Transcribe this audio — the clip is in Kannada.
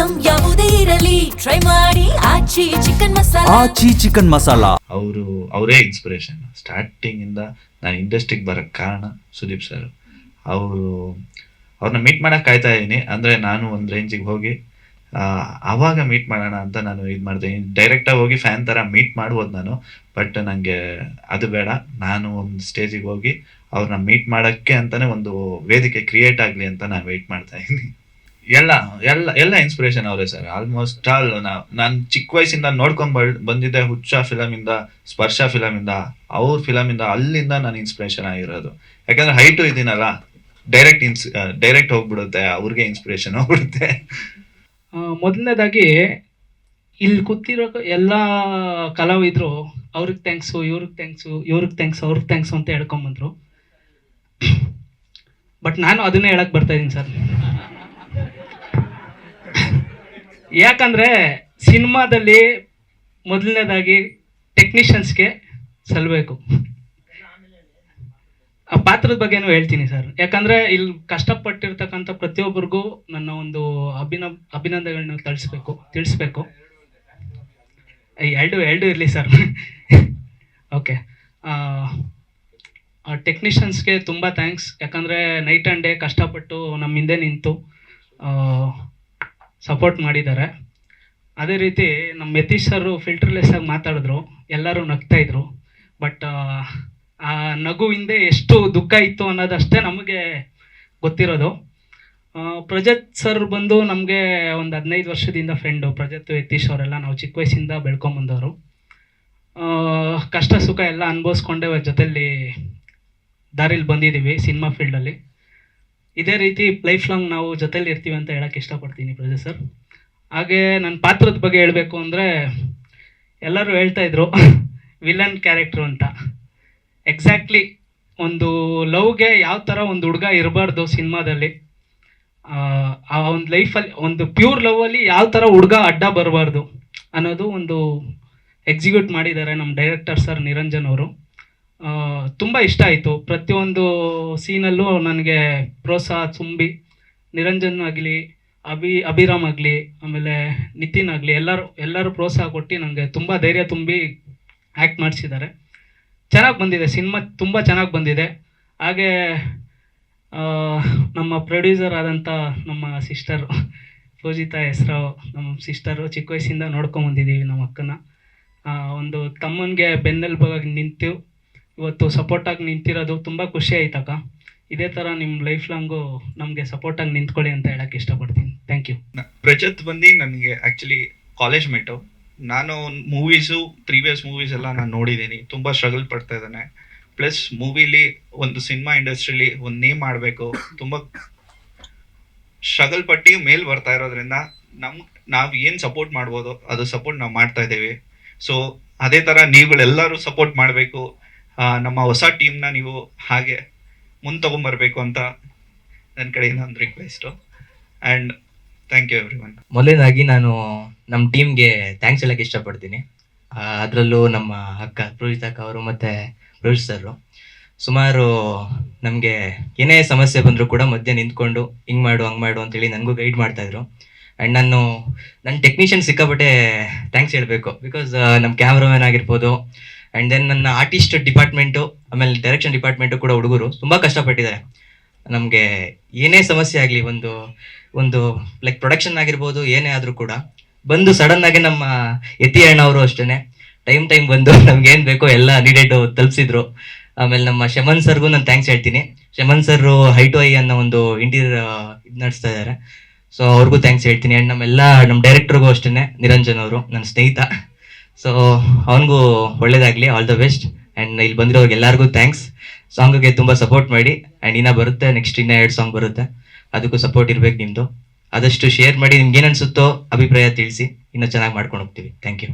ಐಟಂ ಯಾವುದೇ ಇರಲಿ ಟ್ರೈ ಮಾಡಿ ಆಚಿ ಚಿಕನ್ ಮಸಾಲಾ. ಅವರೇ ಇನ್ಸ್ಪಿರೇಷನ್. ಸ್ಟಾರ್ಟಿಂಗ್ ಇಂದ ನಾನು ಇಂಡಸ್ಟ್ರಿಗೆ ಬರಕ್ ಕಾರಣ ಸುದೀಪ್ ಸರ್. ಅವ್ರನ್ನ ಮೀಟ್ ಮಾಡಕ್ ಕಾಯ್ತಾ ಇದೀನಿ. ಅಂದ್ರೆ ನಾನು ಒಂದ್ ರೇಂಜಿಗೆ ಹೋಗಿ ಆವಾಗ ಮೀಟ್ ಮಾಡೋಣ ಅಂತ ನಾನು ಮಾಡ್ತೀನಿ. ಡೈರೆಕ್ಟ್ ಆಗಿ ಹೋಗಿ ಫ್ಯಾನ್ ತರ ಮೀಟ್ ಮಾಡ್ಬೋದು ನಾನು, ಬಟ್ ನಂಗೆ ಅದು ಬೇಡ. ನಾನು ಒಂದು ಸ್ಟೇಜಿಗೆ ಹೋಗಿ ಅವ್ರನ್ನ ಮೀಟ್ ಮಾಡಕ್ಕೆ ಅಂತಾನೆ ಒಂದು ವೇದಿಕೆ ಕ್ರಿಯೇಟ್ ಆಗ್ಲಿ ಅಂತ ನಾನು ವೆಯ್ಟ್ ಮಾಡ್ತಾ ಇದ್ದೀನಿ. ಎಲ್ಲ ಇನ್ಸ್ಪಿರೇಷನ್ ಅವರೇ ಸರ್. ಆಲ್ಮೋಸ್ಟ್ ಆಲ್ ನಾನು ಚಿಕ್ಕ ವಯಸ್ಸಿಂದ ನೋಡ್ಕೊಂಡ್ ಬಂದಿದ್ದೆ. ಹುಚ್ಚ ಫಿಲಮ್ ಇಂದ, ಸ್ಪರ್ಶ ಫಿಲಮ್ ಇಂದ, ಅವ್ರ ಫಿಲಮ್ ಇಂದ, ಅಲ್ಲಿಂದ ನಾನು ಇನ್ಸ್ಪಿರೇಷನ್ ಆಗಿರೋದು. ಯಾಕಂದ್ರೆ ಹೈಟು ಇದೀನಲ್ಲ, ಡೈರೆಕ್ಟ್ ಹೋಗ್ಬಿಡುತ್ತೆ, ಅವ್ರಿಗೆ ಇನ್ಸ್ಪಿರೇಷನ್ ಹೋಗ್ಬಿಡುತ್ತೆ. ಮೊದಲನೇದಾಗಿ ಇಲ್ಲಿ ಕೂತಿರೋ ಎಲ್ಲ ಕಲಾವಿದರು ಅವ್ರಿಗೆ ಥ್ಯಾಂಕ್ಸು, ಇವ್ರಿಗೆ ಥ್ಯಾಂಕ್ಸ್ ಅಂತ ಹೇಳ್ಕೊಂಬಂದ್ರು. ಬಟ್ ನಾನು ಅದನ್ನೇ ಹೇಳಕ್ ಬರ್ತಾ ಇದ್ದೀನಿ ಸರ್. ಯಾಕಂದ್ರೆ ಸಿನಿಮಾದಲ್ಲಿ ಮೊದಲನೇದಾಗಿ ಟೆಕ್ನಿಷಿಯನ್ಸ್ಗೆ ಸಲ್ಲಬೇಕು. ಆ ಪಾತ್ರದ ಬಗ್ಗೆನೂ ಹೇಳ್ತೀನಿ ಸರ್. ಯಾಕಂದ್ರೆ ಇಲ್ಲಿ ಕಷ್ಟಪಟ್ಟಿರ್ತಕ್ಕಂಥ ಪ್ರತಿಯೊಬ್ಬರಿಗೂ ನನ್ನ ಒಂದು ಅಭಿನಂದನೆಗಳನ್ನ ತಿಳಿಸ್ಬೇಕು. ಎರಡು ಇರಲಿ ಸರ್. ಓಕೆ, ಟೆಕ್ನಿಷಿಯನ್ಸ್ಗೆ ತುಂಬ ಥ್ಯಾಂಕ್ಸ್. ಯಾಕಂದರೆ ನೈಟ್ ಆ್ಯಂಡ್ ಡೇ ಕಷ್ಟಪಟ್ಟು ನಮ್ಮ ಹಿಂದೆ ನಿಂತು ಸಪೋರ್ಟ್ ಮಾಡಿದ್ದಾರೆ. ಅದೇ ರೀತಿ ನಮ್ಮ ಯತೀಶ್ ಸರ್ ಫಿಲ್ಟರ್ಲೆಸ್ ಆಗಿ ಮಾತಾಡಿದ್ರು, ಎಲ್ಲರೂ ನಗ್ತಾಯಿದ್ರು. ಬಟ್ ಆ ನಗು ಹಿಂದೆ ಎಷ್ಟು ದುಃಖ ಇತ್ತು ಅನ್ನೋದಷ್ಟೇ ನಮಗೆ ಗೊತ್ತಿರೋದು. ಪ್ರಜತ್ ಸರ್ ಬಂದು ನಮಗೆ ಒಂದು 15 ವರ್ಷದಿಂದ ಫ್ರೆಂಡು. ಪ್ರಜತ್, ಯತೀಶ್ ಅವರೆಲ್ಲ ನಾವು ಚಿಕ್ಕ ವಯಸ್ಸಿಂದ ಬೆಳ್ಕೊಂಬಂದವರು. ಕಷ್ಟ ಸುಖ ಎಲ್ಲ ಅನುಭವಿಸ್ಕೊಂಡೆ ಜೊತೆಲಿ ದಾರಿಲಿ ಬಂದಿದ್ದೀವಿ ಸಿನಿಮಾ ಫೀಲ್ಡಲ್ಲಿ. ಇದೇ ರೀತಿ ಲೈಫ್ ಲಾಂಗ್ ನಾವು ಜೊತೆಲಿ ಇರ್ತೀವಿ ಅಂತ ಹೇಳಕ್ಕೆ ಇಷ್ಟಪಡ್ತೀನಿ ಪ್ರಜತ್ ಸರ್. ಹಾಗೆ ನನ್ನ ಪಾತ್ರದ ಬಗ್ಗೆ ಹೇಳಬೇಕು ಅಂದರೆ, ಎಲ್ಲರೂ ಹೇಳ್ತಾಯಿದ್ರು ವಿಲನ್ ಕ್ಯಾರೆಕ್ಟ್ರು ಅಂತ. ಎಕ್ಸಾಕ್ಟ್ಲಿ ಒಂದು ಲವ್ಗೆ ಯಾವ ಥರ ಒಂದು ಹುಡುಗ ಇರಬಾರ್ದು ಸಿನಿಮಾದಲ್ಲಿ, ಆ ಒಂದು ಲೈಫಲ್ಲಿ ಒಂದು ಪ್ಯೂರ್ ಲವ್ವಲ್ಲಿ ಯಾವ ಥರ ಹುಡುಗ ಅಡ್ಡ ಬರಬಾರ್ದು ಅನ್ನೋದು ಒಂದು ಎಕ್ಸಿಕ್ಯೂಟ್ ಮಾಡಿದ್ದಾರೆ ನಮ್ಮ ಡೈರೆಕ್ಟರ್ ಸರ್ ನಿರಂಜನ್ ಅವರು. ತುಂಬ ಇಷ್ಟ ಆಯಿತು. ಪ್ರತಿಯೊಂದು ಸೀನಲ್ಲೂ ನನಗೆ ಪ್ರೋತ್ಸಾಹ ತುಂಬಿ, ನಿರಂಜನ್ ಆಗಲಿ, ಅಭಿರಾಮ್ ಆಗಲಿ, ಆಮೇಲೆ ನಿತಿನ್ ಆಗಲಿ, ಎಲ್ಲರೂ ಪ್ರೋತ್ಸಾಹ ಕೊಟ್ಟು ನನಗೆ ತುಂಬ ಧೈರ್ಯ ತುಂಬಿ ಆ್ಯಕ್ಟ್ ಮಾಡಿಸಿದ್ದಾರೆ. ಚೆನ್ನಾಗಿ ಬಂದಿದೆ ಸಿನಿಮಾ, ತುಂಬ ಚೆನ್ನಾಗಿ ಬಂದಿದೆ. ಹಾಗೆ ನಮ್ಮ ಪ್ರೊಡ್ಯೂಸರ್ ಆದಂಥ ನಮ್ಮ ಸಿಸ್ಟರ್ ಪೂಜಿತಾ ಹೆಸರು, ನಮ್ಮ ಸಿಸ್ಟರು ಚಿಕ್ಕ ವಯಸ್ಸಿಂದ ನೋಡ್ಕೊಂಬಂದಿದ್ದೀವಿ ನಮ್ಮ ಅಕ್ಕನ. ಒಂದು ತಮ್ಮನಿಗೆ ಬೆನ್ನೆಲುಬಾಗಿ ನಿಂತು ಇವತ್ತು ಸಪೋರ್ಟಾಗಿ ನಿಂತಿರೋದು ತುಂಬ ಖುಷಿ ಆಯ್ತಕ್ಕ. ಇದೇ ಥರ ನಿಮ್ಮ ಲೈಫ್ ಲಾಂಗು ನಮಗೆ ಸಪೋರ್ಟಾಗಿ ನಿಂತ್ಕೊಳ್ಳಿ ಅಂತ ಹೇಳಕ್ಕೆ ಇಷ್ಟಪಡ್ತೀನಿ. Thank you. ಪ್ರಜತ್ ಬಂದು ನನಗೆ ಆ್ಯಕ್ಚುಲಿ ಕಾಲೇಜ್ ಮೇಟು. ನಾನು ಪ್ರೀವಿಯಸ್ ಮೂವೀಸ್ ಎಲ್ಲ ನಾನು ನೋಡಿದ್ದೀನಿ. ತುಂಬ ಸ್ಟ್ರಗಲ್ ಪಡ್ತಾ ಇದ್ದಾನೆ. ಪ್ಲಸ್ ಮೂವಿಲಿ ಒಂದು ಸಿನಿಮಾ ಇಂಡಸ್ಟ್ರಿಲಿ ಒಂದು ನೇಮ್ ಮಾಡಬೇಕು, ತುಂಬ ಸ್ಟ್ರಗಲ್ ಪಟ್ಟು ಮೇಲ್ ಬರ್ತಾ ಇರೋದ್ರಿಂದ ನಾವು ಏನು ಸಪೋರ್ಟ್ ಮಾಡ್ಬೋದು ಅದು ಸಪೋರ್ಟ್ ನಾವು ಮಾಡ್ತಾ ಇದ್ದೀವಿ. ಸೊ ಅದೇ ಥರ ನೀವುಗಳೆಲ್ಲರೂ ಸಪೋರ್ಟ್ ಮಾಡಬೇಕು. ನಮ್ಮ ಹೊಸ ಟೀಮ್ನ ನೀವು ಹಾಗೆ ತಗೊಂಬರ್ಬೇಕು ಅಂತ ನನ್ನ ಕಡೆಯಿಂದ ಒಂದು request. And thank you everyone. ಮೊದಲನೇದಾಗಿ ನಾನು ನಮ್ಮ ಟೀಮ್ಗೆ ಥ್ಯಾಂಕ್ಸ್ ಹೇಳಕ್ಕೆ ಇಷ್ಟಪಡ್ತೀನಿ. ಅದರಲ್ಲೂ ನಮ್ಮ ಅಕ್ಕ ಪೂಜಿತಕ್ಕ ಅವರು ಮತ್ತು ಪ್ರೊಡ್ಯೂಸರು ಸುಮಾರು ನಮಗೆ ಏನೇ ಸಮಸ್ಯೆ ಬಂದರೂ ಕೂಡ ಮಧ್ಯೆ ನಿಂತ್ಕೊಂಡು ಹಿಂಗೆ ಮಾಡು ಹಂಗೆ ಮಾಡು ಅಂತೇಳಿ ನನಗೂ ಗೈಡ್ ಮಾಡ್ತಾಯಿದ್ರು. ಆ್ಯಂಡ್ ನನ್ನ ಟೆಕ್ನಿಷಿಯನ್ ಸಿಕ್ಕಾಪಟ್ಟೆ ಥ್ಯಾಂಕ್ಸ್ ಹೇಳಬೇಕು. ಬಿಕಾಸ್ ನಮ್ಮ ಕ್ಯಾಮ್ರಾಮನ್ ಆಗಿರ್ಬೋದು, ಆ್ಯಂಡ್ ದೆನ್ ನನ್ನ ಆರ್ಟಿಸ್ಟ್ ಡಿಪಾರ್ಟ್ಮೆಂಟು, ಆಮೇಲೆ ಡೈರೆಕ್ಷನ್ ಡಿಪಾರ್ಟ್ಮೆಂಟು ಕೂಡ ಹುಡುಗರು ತುಂಬ ಕಷ್ಟಪಟ್ಟಿದ್ದಾರೆ. ನಮಗೆ ಏನೇ ಸಮಸ್ಯೆ ಆಗಲಿ, ಒಂದು ಲೈಕ್ ಪ್ರೊಡಕ್ಷನ್ ಆಗಿರ್ಬೋದು, ಏನೇ ಆದರೂ ಕೂಡ ಬಂದು ಸಡನ್ನಾಗಿ ನಮ್ಮ ಯತಿ ಅಣ್ಣ ಅವರು ಅಷ್ಟೇ ಟೈಮ್ ಬಂದು ನಮ್ಗೆ ಏನು ಬೇಕೋ ಎಲ್ಲ ನೀಡೆಡ್ ತಲುಪಿಸಿದ್ರು. ಆಮೇಲೆ ನಮ್ಮ ಶಮನ್ ಸರ್ಗೂ ನಾನು ಥ್ಯಾಂಕ್ಸ್ ಹೇಳ್ತೀನಿ. ಶಮನ್ ಸರ್ ಹೈಟು ಐ ಅನ್ನೋ ಒಂದು ಇಂಟೀರಿಯರ್ ಇದು ನಡೆಸ್ತಾ ಇದ್ದಾರೆ. ಸೊ ಅವ್ರಿಗೂ ಥ್ಯಾಂಕ್ಸ್ ಹೇಳ್ತೀನಿ. ಆ್ಯಂಡ್ ನಮ್ಮ ಡೈರೆಕ್ಟರ್ಗೂ ಅಷ್ಟೇ, ನಿರಂಜನ್ ಅವರು ನನ್ನ ಸ್ನೇಹಿತ. ಸೊ ಅವನಿಗೂ ಒಳ್ಳೇದಾಗಲಿ, ಆಲ್ ದ ಬೆಸ್ಟ್. ಆ್ಯಂಡ್ ಇಲ್ಲಿ ಬಂದಿರೋರಿಗೆ ಎಲ್ಲರಿಗೂ ಥ್ಯಾಂಕ್ಸ್. ಸಾಂಗಿಗೆ ತುಂಬ ಸಪೋರ್ಟ್ ಮಾಡಿ. ಆ್ಯಂಡ್ ಇನ್ನೂ ಬರುತ್ತೆ, ನೆಕ್ಸ್ಟ್ ಇನ್ನೂ 2 ಸಾಂಗ್ ಬರುತ್ತೆ, ಅದಕ್ಕೂ ಸಪೋರ್ಟ್ ಇರಬೇಕು ನಿಮ್ಮದು. ಆದಷ್ಟು ಶೇರ್ ಮಾಡಿ, ನಿಮ್ಗೆ ಏನು ಅನಿಸುತ್ತೋ ಅಭಿಪ್ರಾಯ ತಿಳಿಸಿ, ಇನ್ನೂ ಚೆನ್ನಾಗಿ ಮಾಡ್ಕೊಂಡು ಹೋಗ್ತೀವಿ. Thank you.